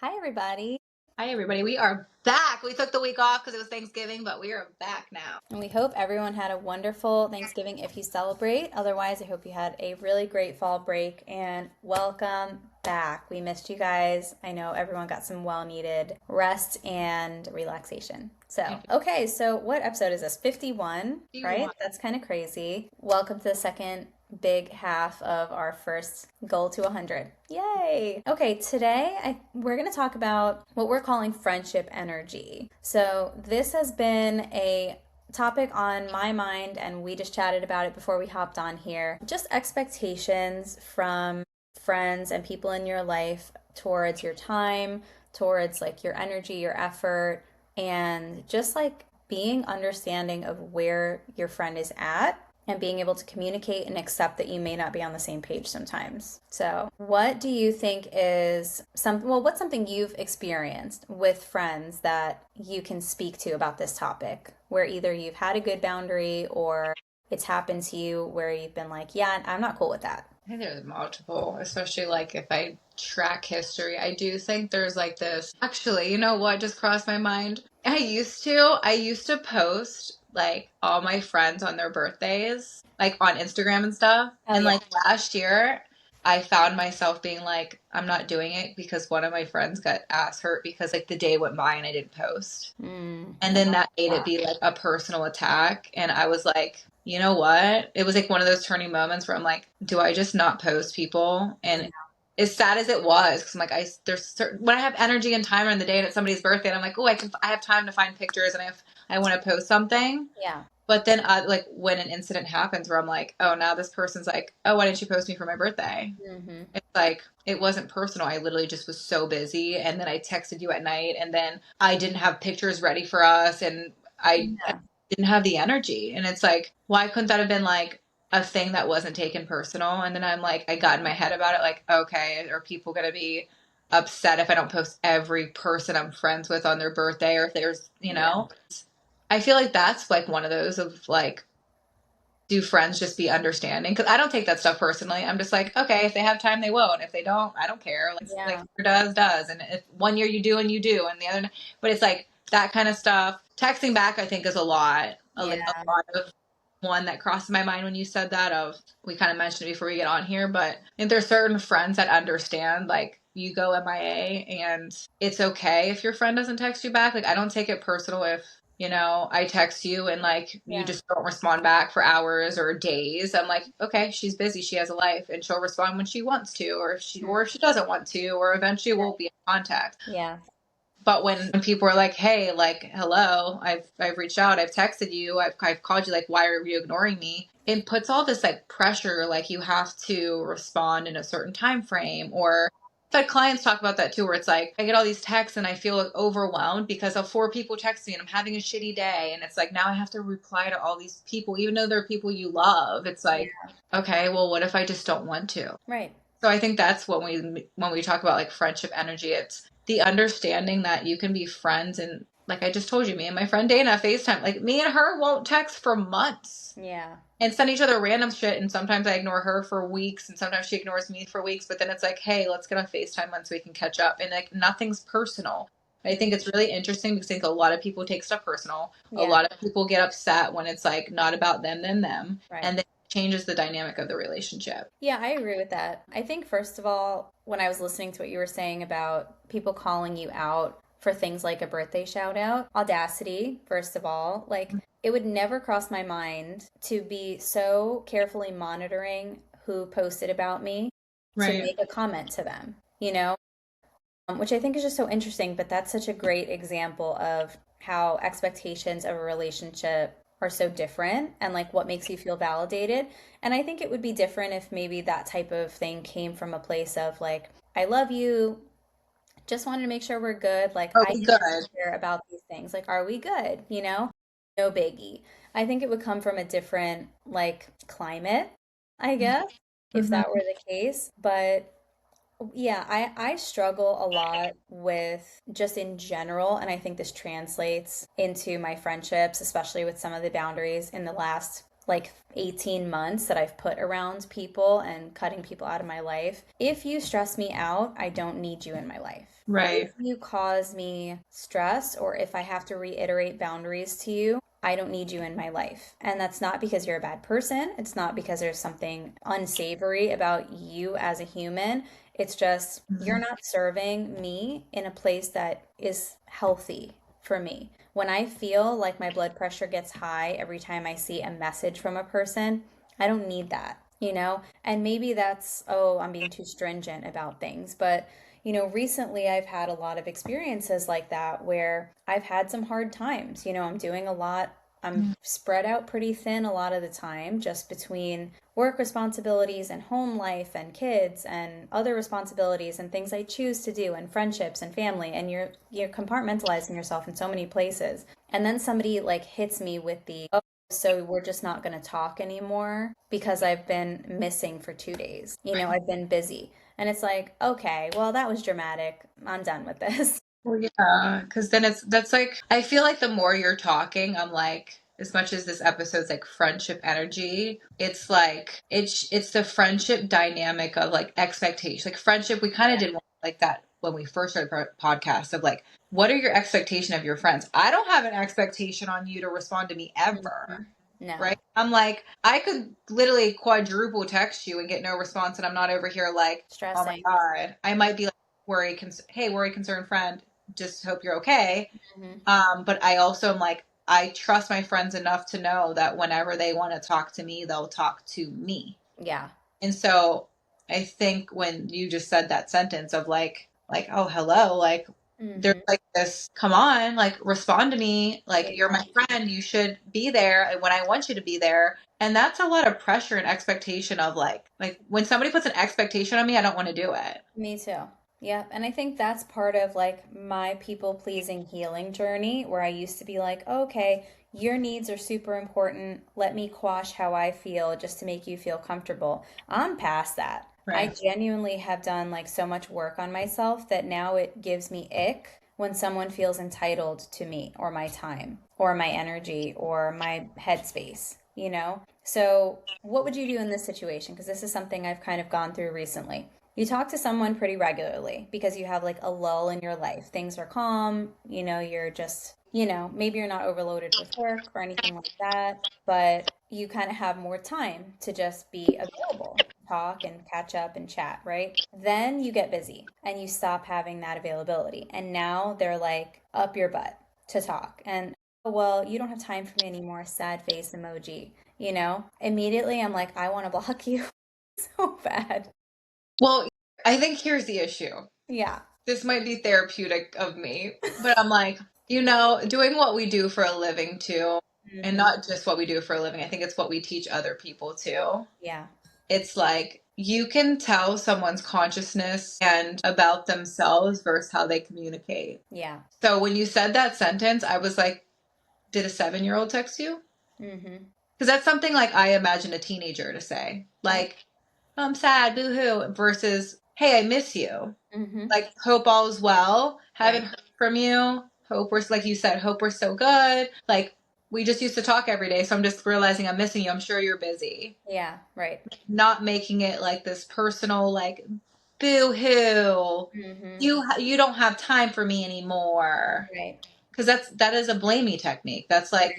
Hi, everybody. Hi, everybody. We are back. We took the week off because it was Thanksgiving, but we are back now. And we hope everyone had a wonderful Thanksgiving if you celebrate. Otherwise, I hope you had a really great fall break and welcome back. We missed you guys. I know everyone got some well needed rest and relaxation. So what episode is this? 51, You right? want That's kind of crazy. Welcome to the second big half of our first goal to 100. Yay! Okay, we're going to talk about what we're calling friendship energy. So, this has been a topic on my mind, and we just chatted about it before we hopped on here. Just expectations from friends and people in your life towards your time, towards like your energy, your effort, and just like being understanding of where your friend is at and being able to communicate and accept that you may not be on the same page sometimes. So, what do you think is what's something you've experienced with friends that you can speak to about this topic, where either you've had a good boundary or it's happened to you where you've been like, yeah, I'm not cool with that. I think there's multiple, especially like if I track history. I do think there's like this. Actually, you know what just crossed my mind? I used to post like all my friends on their birthdays, like on Instagram and stuff. Oh, And yeah. like last year, I found myself being like, I'm not doing it because one of my friends got ass hurt because like the day went by and I didn't post. And then that made it be like a personal attack. And I was like, you know what? It was like one of those turning moments where I'm like, do I just not post people? And as sad as it was, because I'm like, when I have energy and time in the day and it's somebody's birthday, and I'm like, oh, I have time to find pictures and I want to post something. Yeah. But then, like when an incident happens where I'm like, oh, now this person's like, oh, why didn't you post me for my birthday? Mm-hmm. It's like, it wasn't personal. I literally just was so busy. And then I texted you at night and then I didn't have pictures ready for us and I Yeah. didn't have the energy. And it's like, why couldn't that have been like a thing that wasn't taken personal? And then I'm like, I got in my head about it, like, okay, are people going to be upset if I don't post every person I'm friends with on their birthday or if there's, Yeah. I feel like that's like one of those of like, do friends just be understanding? Because I don't take that stuff personally. I'm just like, okay, if they have time, they will, and if they don't, I don't care. Like Yeah. who does, and if one year you do and you do, and the other, but it's like that kind of stuff. Texting back, I think, is a lot. Like a Yeah. lot of one that crossed my mind when you said that. Of we kind of mentioned it before we get on here, but I think there's certain friends that understand. Like you go MIA, and it's okay if your friend doesn't text you back. Like I don't take it personal if I text you and like you Yeah. just don't respond back for hours or days. I'm like, okay, she's busy. She has a life and she'll respond when she wants to, or if she doesn't want to, or eventually we'll be in contact. Yeah. But when people are like, hey, like, hello, I've reached out, I've texted you, I've called you, like, why are you ignoring me? It puts all this like pressure, like you have to respond in a certain time frame. Or I've had clients talk about that too, where it's like I get all these texts and I feel like overwhelmed because of four people text me and I'm having a shitty day, and it's like now I have to reply to all these people, even though they're people you love. It's Yeah. like, okay, well, what if I just don't want to? Right. So I think that's when we talk about like friendship energy, it's the understanding that you can be friends. And like I just told you, me and my friend Dana FaceTime, like me and her won't text for months Yeah. and send each other random shit. And sometimes I ignore her for weeks and sometimes she ignores me for weeks. But then it's like, hey, let's get on FaceTime once we can catch up. And like nothing's personal. I think it's really interesting because I think a lot of people take stuff personal. A Yeah. lot of people get upset when it's like not about them, then them. Right. And then it changes the dynamic of the relationship. Yeah, I agree with that. I think, first of all, when I was listening to what you were saying about people calling you out for things like a birthday shout out, audacity, first of all, like it would never cross my mind to be so carefully monitoring who posted about me to Right. make a comment to them, you know? Which I think is just so interesting, but that's such a great example of how expectations of a relationship are so different and like what makes you feel validated. And I think it would be different if maybe that type of thing came from a place of like, I love you, just wanted to make sure we're good. Like, Oh, I good. care about these things. Like, are we good? No biggie. I think it would come from a different like climate, I guess, if Mhm. that were the case. But yeah, I struggle a lot with just in general, and I think this translates into my friendships, especially with some of the boundaries in the last like 18 months that I've put around people and cutting people out of my life. If you stress me out, I don't need you in my life. If Right. you cause me stress or if I have to reiterate boundaries to you, I don't need you in my life. And that's not because you're a bad person. It's not because there's something unsavory about you as a human. It's just you're Mhm. not serving me in a place that is healthy for me. When I feel like my blood pressure gets high every time I see a message from a person, I don't need that, you know? And maybe that's, oh, I'm being too stringent about things. But, recently I've had a lot of experiences like that where I've had some hard times. I'm doing a lot. I'm spread out pretty thin a lot of the time just between work responsibilities and home life and kids and other responsibilities and things I choose to do and friendships and family, and you're compartmentalizing yourself in so many places. And then somebody like hits me with the, oh, so we're just not going to talk anymore because I've been missing for 2 days. I've been busy. And it's like, okay, well, that was dramatic. I'm done with this. Well, yeah, because then that's like I feel like the more you're talking, I'm like, as much as this episode's like friendship energy, it's like it's the friendship dynamic of like expectation. Like friendship, we kind of did like that when we first started our podcast of like, what are your expectation of your friends? I don't have an expectation on you to respond to me ever. Mhm. No, Right? I'm like, I could literally quadruple text you and get no response, and I'm not over here like, oh my stressing. God. I might be like, hey, worry, concerned friend, just hope you're okay. Hmm. But I also am like, I trust my friends enough to know that whenever they want to talk to me, they'll talk to me. Yeah. And so I think when you just said that sentence of like, oh, hello, like there's Hmm. like this, come on, like respond to me. Like you're Yeah. my friend. You should be there when I want you to be there. And that's a lot of pressure and expectation of like when somebody puts an expectation on me, I don't want to do it. Me too. Yeah. And I think that's part of like my people pleasing healing journey where I used to be like, okay, your needs are super important. Let me quash how I feel just to make you feel comfortable. I'm past that. I Right. genuinely have done like so much work on myself that now it gives me ick when someone feels entitled to me or my time or my energy or my headspace. So, what would you do in this situation? Because this is something I've kind of gone through recently. You talk to someone pretty regularly because you have like a lull in your life. Things are calm, you're just, maybe you're not overloaded with work or anything like that, but you kind of have more time to just be available, talk and catch up and chat, right? Then you get busy and you stop having that availability. And now they're like up your butt to talk. And, "Oh, well, you don't have time for me anymore, sad face emoji." Immediately I'm like, I want to block you so bad. Well, I think here's the issue. Yeah. This might be therapeutic of me, but I'm like, doing what we do for a living too, and Hmm. not just what we do for a living. I think it's what we teach other people too. Yeah. It's like you can tell someone's consciousness and about themselves versus how they communicate. Yeah. So when you said that sentence, I was like, did a 7-year-old text you? Hmm. Because that's something like I imagine a teenager to say, Right. like, I'm sad, boo hoo, versus, hey, I miss you. Hmm. Like, hope all is well. Haven't Right. heard from you. Hope we're, like you said, hope we're so good. Like, we just used to talk every day, so I'm just realizing I'm missing you. I'm sure you're busy. Yeah. Right. Not making it like this personal, like, boo hoo. Hmm. You don't have time for me anymore. Right. Because that is a blamey technique. That's like,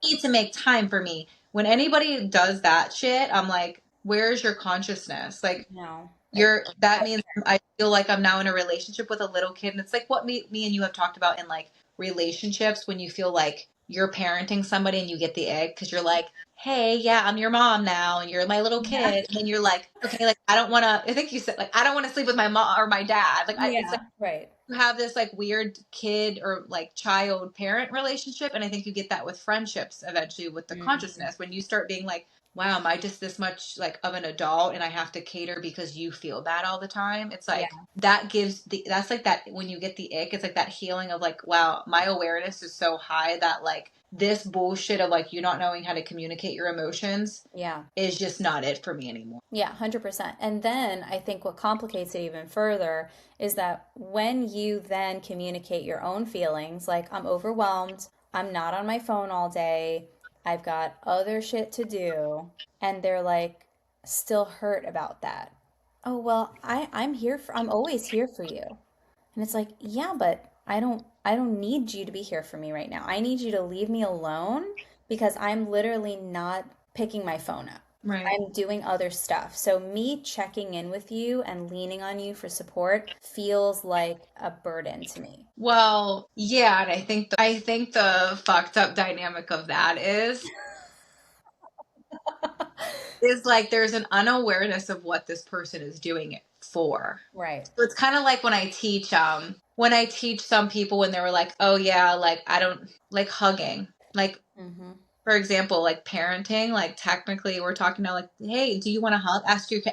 you need to make time for me. When anybody does that shit, I'm like, where's your consciousness? Like, No. It's that means I feel like I'm now in a relationship with a little kid. And it's like what me and you have talked about in like relationships when you feel like you're parenting somebody and you get the egg because you're like, hey, yeah, I'm your mom now and you're my little yeah. kid. And then you're like, okay, like I don't want to, I think you said like, I don't want to sleep with my mom or my dad. It's like Yeah. Right. you have this like weird kid or like child parent relationship. And I think you get that with friendships eventually with the Hmm. consciousness when you start being like, wow, am I just this much like of an adult and I have to cater because you feel bad all the time? It's Yeah. like that's like that when you get the ick, it's like that healing of like, wow, my awareness is so high that like this bullshit of like you not knowing how to communicate your emotions Yeah. is just not it for me anymore. Yeah, 100%. And then I think what complicates it even further is that when you then communicate your own feelings, like I'm overwhelmed, I'm not on my phone all day, I've got other shit to do, and they're like still hurt about that. Oh, well, I'm always here for you. And it's like, yeah, but I don't need you to be here for me right now. I need you to leave me alone because I'm literally not picking my phone up. Right. I'm doing other stuff. So me checking in with you and leaning on you for support feels like a burden to me. Well, yeah, and I think the fucked up dynamic of that is like there's an unawareness of what this person is doing it for. Right. So it's kind of like when I teach some people when they were like, "Oh yeah, like I don't like hugging." Like Mm-hmm. for example, like parenting, like technically we're talking now like, "Hey, do you want to hug?"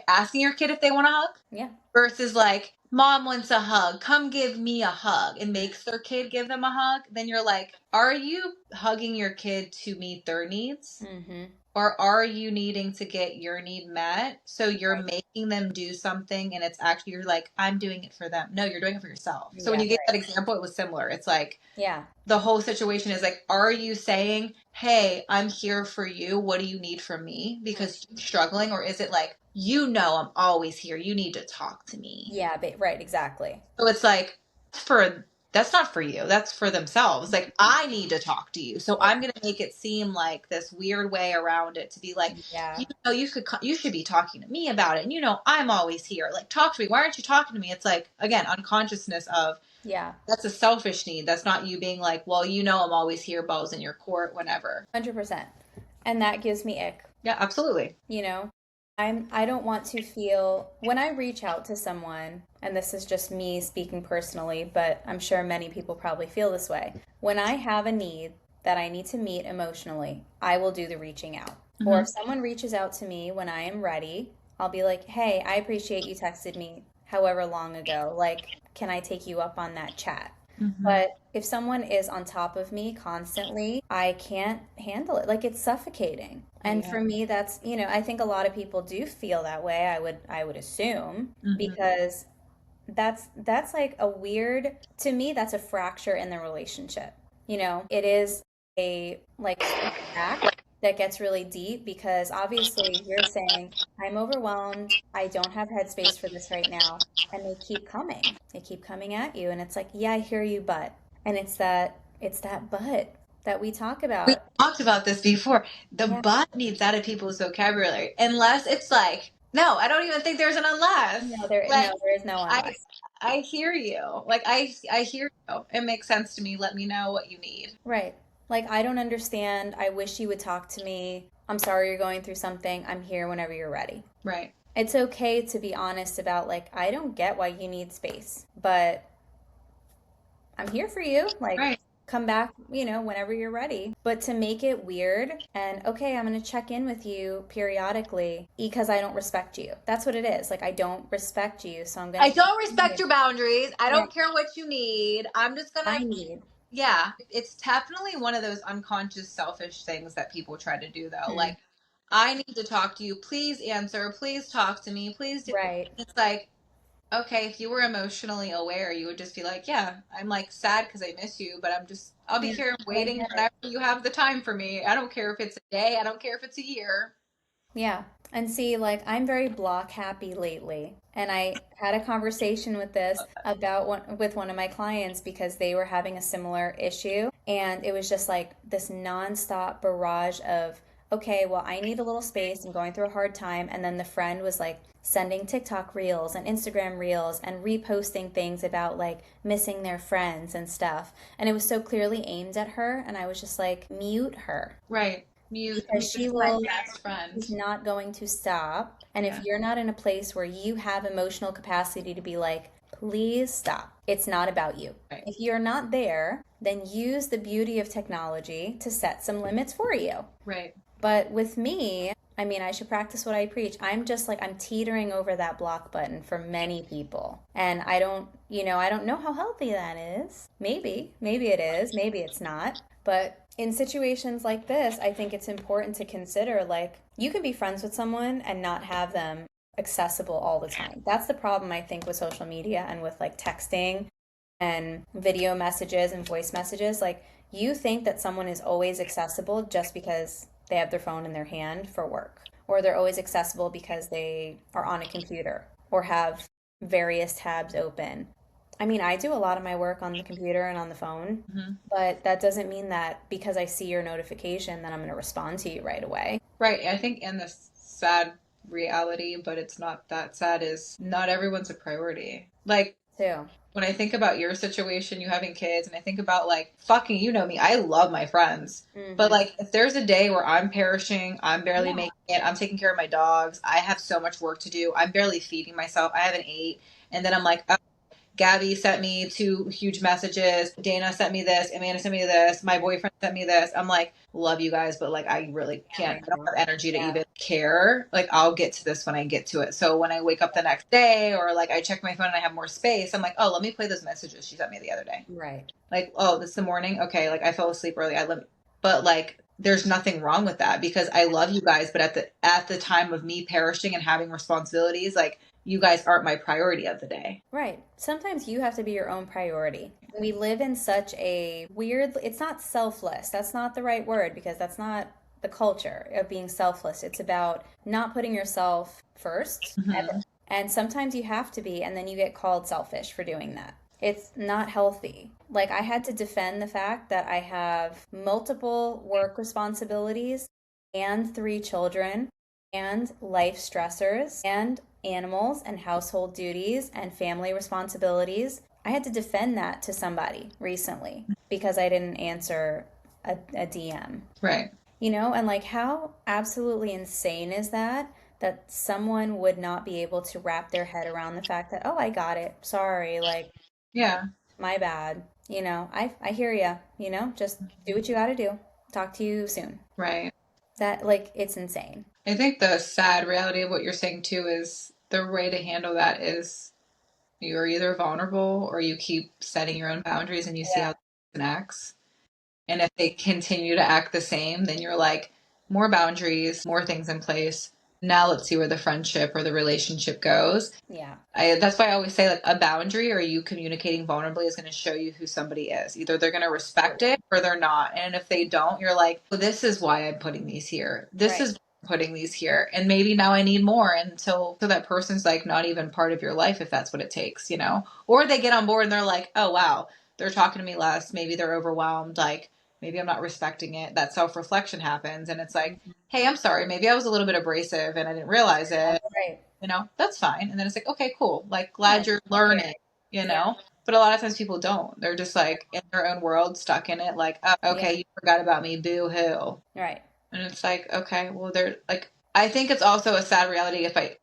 Asking your kid if they want to hug Yeah. versus like, "Mom wants a hug. Come give me a hug." And makes their kid give them a hug. Then you're like, "Are you hugging your kid to meet their needs?" Mm-hmm. Or are you needing to get your need met? So you're Right. making them do something and it's actually, you're like, I'm doing it for them. No, you're doing it for yourself. So when Yeah. you get that example, it was similar. It's like Yeah. the whole situation is like, are you saying, hey, I'm here for you. What do you need from me? Because you're struggling. Or is it like, I'm always here. You need to talk to me. Yeah, right, exactly. So it's like for that's not for you. That's for themselves. Like I need to talk to you. So Yeah. I'm going to make it seem like this weird way around it to be like, Yeah. you should be talking to me about it. And I'm always here. Like talk to me. Why aren't you talking to me? It's like again, unconsciousness of Yeah. that's a selfish need. That's not you being like, well, I'm always here, balls in your court, whenever. 100%. And that gives me ick. Yeah, absolutely. You know, I don't want to feel when I reach out to someone, and this is just me speaking personally, but I'm sure many people probably feel this way. When I have a need that I need to meet emotionally, I will do the reaching out. Or Hmm. if someone reaches out to me when I am ready, I'll be like, "Hey, I appreciate you texted me however long ago. Like, can I take you up on that chat?" Hmm. But if someone is on top of me constantly, I can't handle it. Like it's suffocating. And Yeah. for me, I think a lot of people do feel that way, I would assume, Hmm. because that's like a weird to me, that's a fracture in the relationship. It is a like attack that gets really deep because obviously you're saying, I'm overwhelmed, I don't have headspace for this right now, and they keep coming. They keep coming at you, and it's like, yeah, I hear you, but, and it's that but that we talk We about. talked about this before. The Yeah. but needs out of people's vocabulary. Unless it's like, no, I don't even think there's an unless. No, there Like, no, there is no one I less. I hear you. Like I hear you. It makes sense to me. Let me know what you need. Right. Like, I don't understand. I wish you would talk to me. I'm sorry you're going through something. I'm here whenever you're ready. Right. It's okay to be honest about, like, I don't get why you need space, but I'm here for you. Like, Right. come back, whenever you're ready. But to make it weird and, okay, I'm going to check in with you periodically because I don't respect you. That's what it is. Like, I don't respect you, so I'm going I to check don't in respect with your boundaries. I you. don't care what you need. I'm just I gonna need. yeah. It's definitely one of those unconscious selfish things that people try to do though. Mm, Like I need to talk to you. Please answer. Please talk to me. Please do. right. It's like okay, if you were emotionally aware, you would just be like, yeah, I'm like sad because I miss you, but I'll be Yeah, here I waiting get it. whenever you have the time for me. I don't care if it's a day, I don't care if it's a year. Yeah. And see, like, I'm very block happy lately. And I had a conversation with one of my clients because they were having a similar issue. And it was just like this nonstop barrage of, okay, well, I need a little space. I'm going through a hard time. And then the friend was like sending TikTok reels and Instagram reels and reposting things about like missing their friends and stuff. And it was so clearly aimed at her. And I was just like, mute her Right. Mute because she my will best friend. she's not going to stop. And if Yeah. you're not in a place where you have emotional capacity to be like, please stop, it's not about you. Right. If you're not there, then use the beauty of technology to set some limits for you. Right. But with me, I mean, I should practice what I preach. I'm just like, I'm teetering over that block button for many people. And I don't know how healthy that is. Maybe it is, maybe it's not. But in situations like this, I think it's important to consider like, you can be friends with someone and not have them accessible all the time. That's the problem, I think, with social media and with like texting and video messages and voice messages. Like, You think that someone is always accessible just because they have their phone in their hand for work, or they're always accessible because they are on a computer or have various tabs open. I mean, I do a lot of my work on the computer and on the phone, Hmm. but that doesn't mean that because I see your notification that I'm going to respond to you right away. Right. I think in the sad reality, but it's not that sad, is not everyone's a priority. Like Too. when I think about your situation, you having kids, and I think about like fucking, you know me, I love my friends. But Hmm. like if there's a day where I'm perishing, I'm barely Yeah. making it, I'm taking care of my dogs, I have so much work to do, I'm barely feeding myself, I haven't ate, and then I'm like, Gabby sent me two huge messages. Dana sent me this. Amanda sent me this. My boyfriend sent me this. I'm like, love you guys, but like, I really Yeah, can't. right I don't now. have energy to Yeah. even care. Like, I'll get to this when I get to it. So when I wake up the next day or like I check my phone and I have more space, I'm like, oh, let me play those messages she sent me the other day. Right. Like, oh, this is the morning. Okay, like I fell asleep early. But like, there's nothing wrong with that because I love you guys. But at the time of me perishing and having responsibilities, like you guys aren't my priority of the day. Right. Sometimes you have to be your own priority. We live in such a weird, it's not selfless. That's not the right word because that's not the culture of being selfless. It's about not putting yourself first ever. Hmm. And sometimes you have to be, and then you get called selfish for doing that. It's not healthy. Like, I had to defend the fact that I have multiple work responsibilities and three children and life stressors and animals and household duties and family responsibilities. I had to defend that to somebody recently because I didn't answer a DM. Right. You know, and like how absolutely insane is that? That someone would not be able to wrap their head around the fact that, oh, I got it. Sorry, like, Yeah. my bad. You know, I hear ya. You know, just do what you got to do. Talk to you soon. Right. That, like, it's insane. I think the sad reality of what you're saying too is the way to handle that is you're either vulnerable or you keep setting your own boundaries and you see how the person acts. And if they continue to act the same, then you're like, more boundaries, more things in place. Now let's see where the friendship or the relationship goes. Yeah. That's why I always say like a boundary or you communicating vulnerably is going to show you who somebody is. Either they're going to respect it or they're not. And if they don't, you're like, well, this is why I'm putting these here. This Right. is why I'm putting these here. And maybe now I need more until so that person's like not even part of your life if that's what it takes, you know? Or they get on board and they're like, oh wow, they're talking to me less. Maybe they're overwhelmed. Like maybe I'm not respecting it. That self-reflection happens and it's like, hey, I'm sorry, maybe I was a little bit abrasive and I didn't realize it, Right. that's fine. And then it's like, okay, cool. Like, Yeah. glad you're learning, Yeah. But a lot of times people don't. They're just like in their own world, stuck in it, like, oh, Yeah. okay, you forgot about me, boo hoo. Right. And it's like, okay, well, they're like, I think it's also a sad reality if I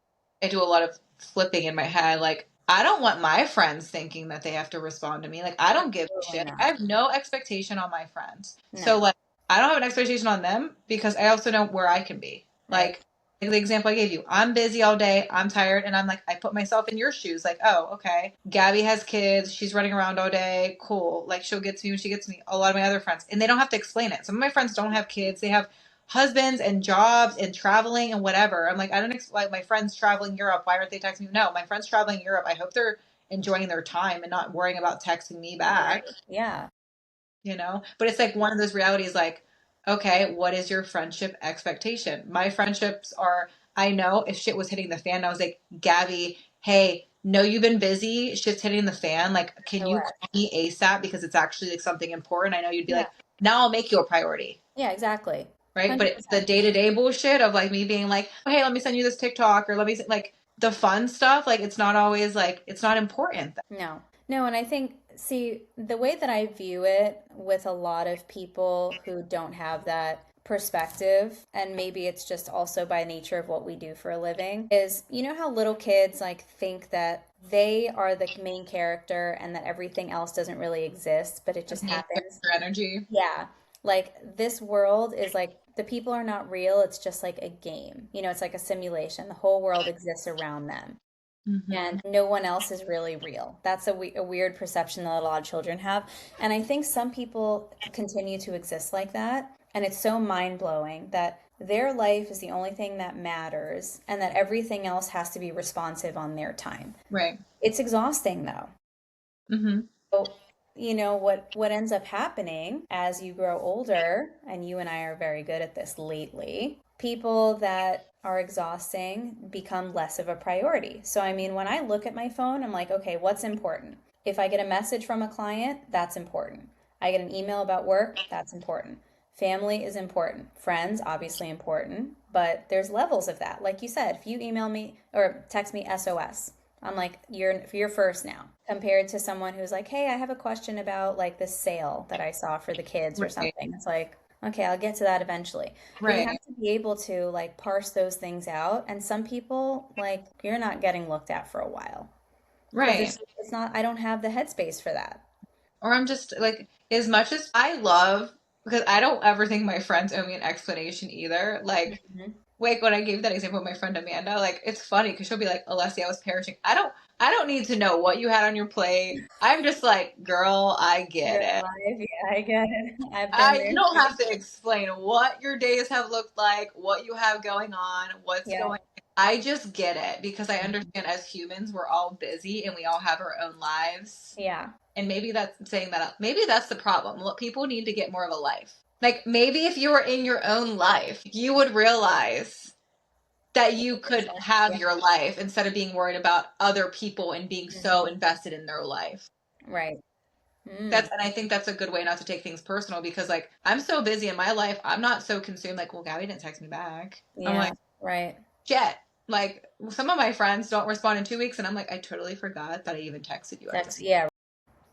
do a lot of flipping in my head. Like, I don't want my friends thinking that they have to respond to me. Like, I don't give a Absolutely shit. I not. have no expectation on my friends. So, No. like, I don't have an expectation on them because I also know where I can be. Right. Like the example I gave you, I'm busy all day, I'm tired, and I'm like, I put myself in your shoes. Like, oh, okay. Gabby has kids, she's running around all day, cool. Like, she'll get to me when she gets to me. A lot of my other friends, and they don't have to explain it. Some of my friends don't have kids, they have husbands and jobs and traveling and whatever. I'm like, I don't like my friends traveling Europe. Why aren't they texting me? No, my friends traveling Europe. I hope they're enjoying their time and not worrying about texting me Right. back, Yeah. But it's like one of those realities like, okay, what is your friendship expectation? My friendships are, I know if shit was hitting the fan, I was like, Gabby, hey, know you've been busy, shit's hitting the fan. Like, can you Correct. call me ASAP because it's actually like something important? I know you'd be Yeah. like, now I'll make you a priority. Yeah, exactly. Right. But it's the 100%. day to day bullshit of like me being like, oh, hey, let me send you this TikTok or like the fun stuff. Like, it's not always like, it's not important. No. No, and I think, see, the way that I view it with a lot of people who don't have that perspective, and maybe it's just also by nature of what we do for a living, is you know how little kids like think that they are the main character and that everything else doesn't really exist, but it just Main happens. character energy. Yeah. Like this world is like the people are not real. It's just like a game. You know, it's like a simulation. The whole world exists around them Hmm. and no one else is really real. That's a weird perception that a lot of children have. And I think some people continue to exist like that. And it's so mind blowing that their life is the only thing that matters and that everything else has to be responsive on their time. Right. It's exhausting though. Hmm. what ends up happening as you grow older, and you and I are very good at this lately, people that are exhausting become less of a priority. So I mean, when I look at my phone, I'm like, okay, what's important? If I get a message from a client, that's important. I get an email about work, that's important. Family is important. Friends, obviously important, but there's levels of that. Like you said, if you email me or text me SOS, I'm like, you're first now, compared to someone who's like, hey, I have a question about like this sale that I saw for the kids or Right. something. It's like, okay, I'll get to that eventually. But you Right. have to be able to like parse those things out. And some people, like, you're not getting looked at for a while because Right. it's not, I don't have the headspace for that. Or I'm just like, as much as I love, because I don't ever think my friends owe me an explanation either. Mhm. Like when I gave that example of my friend Amanda, like it's funny because she'll be like, Alessia, I was perishing. I don't need to know what you had on your plate. I'm just like, girl, I get You're it. alive. Yeah, I get it. I've been You there don't too. have to explain what your days have looked like, what you have going on, what's Yeah. going. I just get it because I understand as humans we're all busy and we all have our own lives. Yeah. And maybe that's saying that maybe that's the problem. Look, people need to get more of a life. Like maybe if you were in your own life, you would realize that you could 100%. have Yeah. your life instead of being worried about other people and being so Mhm. invested in their life. Right. Mm. And I think that's a good way not to take things personal because like I'm so busy in my life, I'm not so consumed like, well, Gabby didn't text me back. I'm Yeah. like, Right. shit. Like some of my friends don't respond in 2 weeks and I'm like, I totally forgot that I even texted you. That's, yeah.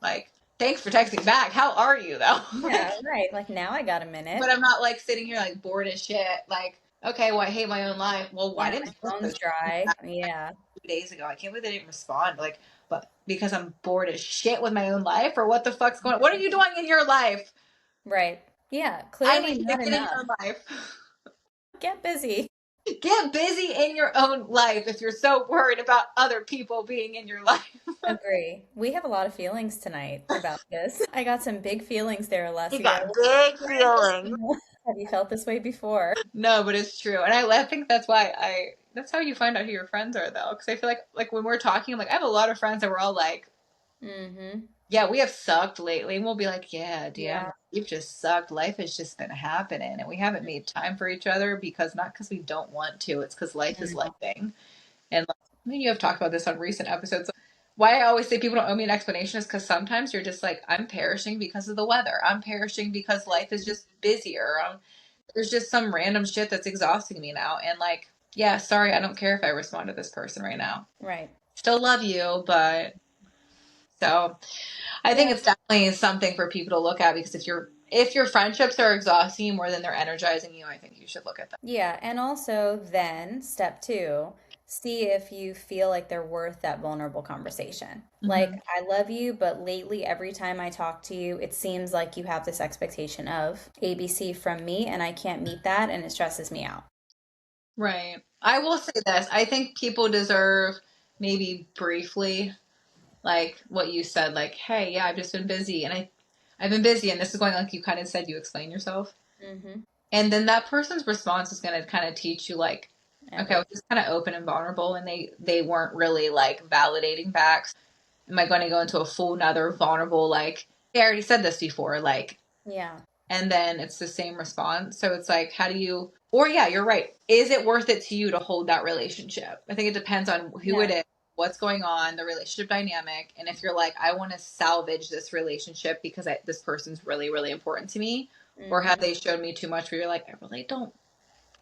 Like, thanks for texting back. How are you though? Yeah. Right. Like now I got a minute. But I'm not like sitting here like bored as shit. Like, okay, well I hate my own life. Well, why Yeah. didn't My you phone's post dry. Yeah. 2 days ago? I can't believe they didn't respond. Like, but because I'm bored as shit with my own life, or what the fuck's going on? What are you doing in your life? Right. Yeah. I Clearly need you to not get in enough. your life. Get busy. Get busy in your own life if you're so worried about other people being in your life. Agree. We have a lot of feelings tonight about this. I got some big feelings there, You Alessia. got big We're feelings. emotional. Have you felt this way before? No, but it's true, and I think that's why I. That's how you find out who your friends are, though, because I feel like when we're talking, I'm like I have a lot of friends that we're all like, Mm-hmm. yeah, we have sucked lately, and we'll be like, yeah, damn, Yeah. we've just sucked. Life has just been happening, and we haven't made time for each other because not because we don't want to, it's because life is Mm-hmm. lifing. And like, I mean, you have talked about this on recent episodes. Why I always say people don't owe me an explanation is because sometimes you're just like, I'm perishing because of the weather. I'm perishing because life is just busier. There's just some random shit that's exhausting me now. And like, yeah, sorry, I don't care if I respond to this person right now. Right. Still love you, but so I think Yeah. it's definitely something for people to look at because if your friendships are exhausting you more than they're energizing you, I think you should look at them. Yeah. And also, then step two, see if you feel like they're worth that vulnerable conversation. Like, Mm-hmm. I love you, but lately, every time I talk to you, it seems like you have this expectation of ABC from me, and I can't meet that, and it stresses me out. Right. I will say this. I think people deserve maybe briefly like what you said, like, hey, yeah, I've just been busy and I've been busy and this is going like you kind of said you explain yourself. Mm-hmm. And then that person's response is gonna kind of teach you like, okay, I was Empathy. just kind of open and vulnerable and they weren't really like validating back. Am I going to go into a full another vulnerable like, hey, I already said this before, like Yeah. and then it's the same response. So it's like, how do you, or yeah, you're right. Is it worth it to you to hold that relationship? I think it depends on who it Yeah. is, what's going on, the relationship dynamic. And if you're like, I want to salvage this relationship because this person's really, really important to me, or have Mm-hmm. they showed me too much where you're like, I really don't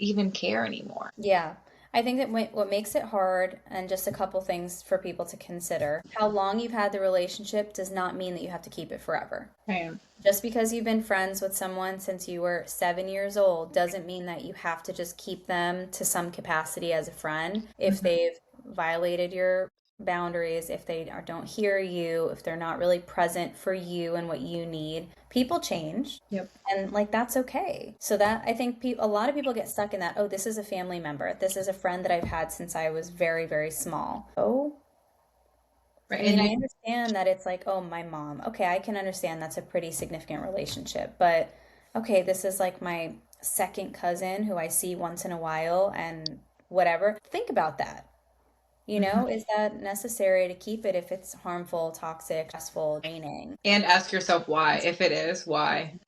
even care anymore? Yeah. I think that what makes it hard, and just a couple things for people to consider, how long you've had the relationship does not mean that you have to keep it forever. Right. Just because you've been friends with someone since you were 7 years old doesn't mean that you have to just keep them to some capacity as a friend. If Mm-hmm. they've violated your boundaries, if they don't hear you, if they're not really present for you and what you need, people change. Yep. And like that's okay. So that I think a lot of people get stuck in that, oh, this is a family member. This is a friend that I've had since I was very, very small. Oh, Right. I mean, And I you, understand that it's like, oh, my mom. Okay, I can understand that's a pretty significant relationship. But okay, this is like my second cousin who I see once in a while and whatever. Think about that. You know, is that necessary to keep it if it's harmful, toxic, stressful, draining? And ask yourself why. If it is, why? I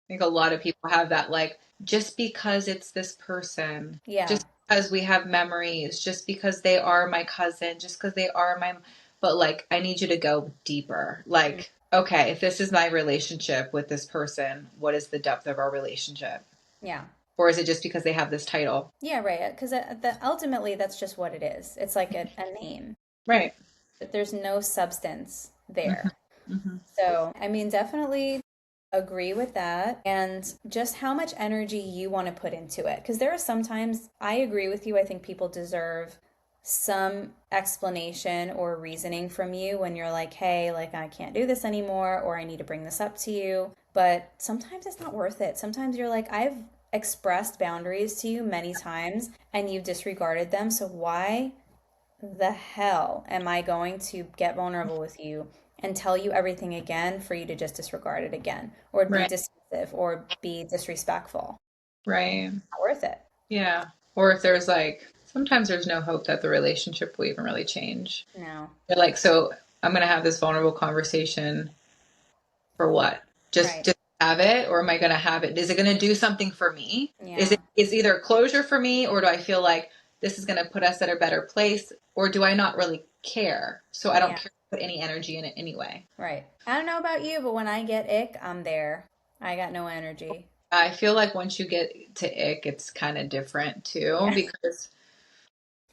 think a lot of people have that, like, just because it's this person, Yeah. just because we have memories, just because they are my cousin, just because they are my, but like, I need you to go deeper. Mm. Like, okay, if this is my relationship with this person, what is the depth of our relationship? Yeah. Or is it just because they have this title? Yeah, right. Because ultimately, that's just what it is. It's like a name, Right. but there's no substance Hmm. there. Hmm. So, I mean, definitely agree with that. And just how much energy you want to put into it. Because there are sometimes I agree with you. I think people deserve some explanation or reasoning from you when you're like, hey, like, I can't do this anymore, or I need to bring this up to you. But sometimes it's not worth it. Sometimes you're like, I've expressed boundaries to you many times and you've disregarded them. So why the hell am I going to get vulnerable with you and tell you everything again for you to just disregard it again or be Right. dismissive or be disrespectful? Right. Not worth it. Yeah. Or if there's like, sometimes there's no hope that the relationship will even really change. No. You're like, so I'm going to have this vulnerable conversation for what? Right. Just have it, or am I going to have it? Is it going to do something for me? Yeah. Is either closure for me, or do I feel like this is going to put us at a better place, or do I not really care? So I don't Yeah. care to put any energy in it anyway. Right. I don't know about you, but when I get ick, I'm there. I got no energy. I feel like once you get to ick, it's kind of different too, Yeah. because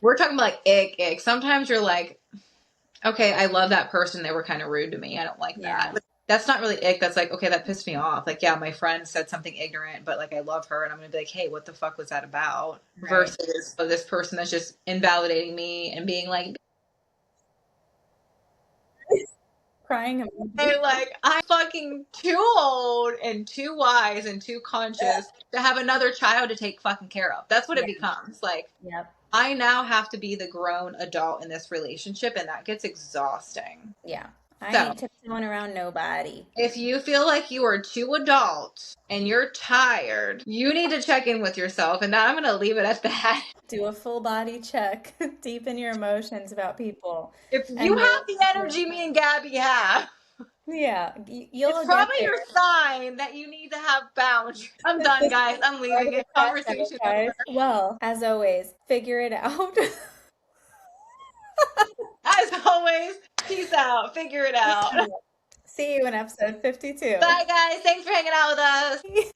we're talking about like ick. Sometimes you're like, okay, I love that person. They were kind of rude to me. I don't like that. Yeah. Like, that's not really ick. That's like, okay, that pissed me off. Like, yeah, my friend said something ignorant, but like, I love her. And I'm going to be like, hey, what the fuck was that about? Right. Versus this person that's just invalidating me and being like, Crying hey, emoji. like, I'm fucking too old and too wise and too conscious to have another child to take fucking care of. That's what it Yeah. becomes. Like, Yep. I now have to be the grown adult in this relationship, and that gets exhausting. Yeah. I So, ain't tiptoeing around nobody. if you feel like you are too adult and you're tired, you need to check in with yourself. And I'm going to leave it at that. Do a full body check, deepen your emotions about people, If you and have the energy me and Gabby have, yeah, it's you'll get probably there. your sign that you need to have boundaries. I'm done, This is guys. I'm part of leaving the it. test Conversation over. exercise. Well, as always, figure it out. As always, peace out. Figure it out. See you in episode 52. Bye, guys. Thanks for hanging out with us.